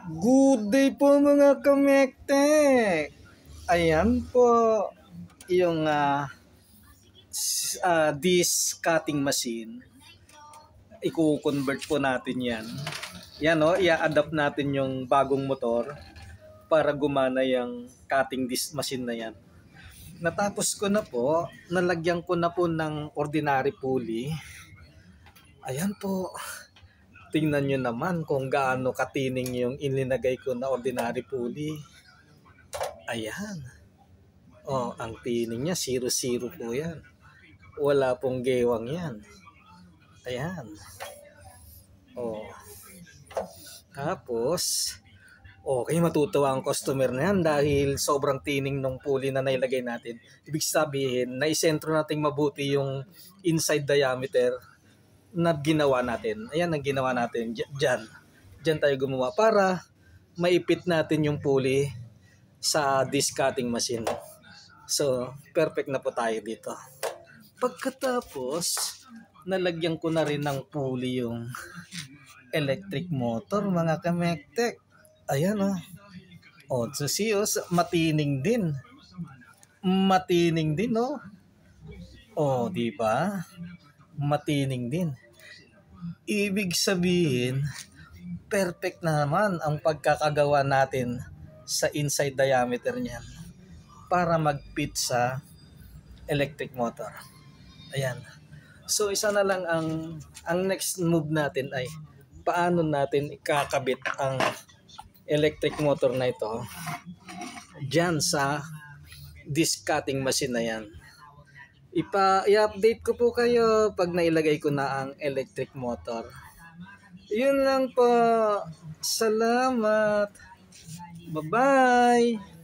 Good day po mga kamektek! Ayan po yung this cutting machine. I-convert po natin yan. Yan o, i-adapt natin yung bagong motor para gumana yung cutting disc machine na yan. Natapos ko na po, nalagyan ko na po ng ordinary pulley. Ayan po. Tingnan nyo naman kung gaano katining yung ilinagay ko na ordinary pulley. Ayan. Oh, ang tining niya, 0-0 po yan. Wala pong gewang yan. Ayan. Oh. Tapos, okay, matutuwa ang customer na yan dahil sobrang tining ng pulley na nailagay natin. Ibig sabihin, naisentro natin mabuti yung inside diameter na ginawa natin. Ayan ang ginawa natin dyan. Dyan tayo gumawa para maipit natin yung pulley sa disc cutting machine. So, perfect na po tayo dito. Pagkatapos, nalagyan ko na rin ng pulley yung electric motor, mga kamektek. Ayan o. Oh, so see, matining din. Matining din, oh. Oh, di ba? Matining din. Ibig sabihin, perfect na naman ang pagkakagawa natin sa inside diameter niyan para mag-fit sa electric motor. Ayan. So isa na lang ang next move natin ay paano natin ikakabit ang electric motor na ito diyan sa disc cutting machine na yan. I-update ko po kayo pag nailagay ko na ang electric motor. Yun lang po. Salamat. Bye-bye.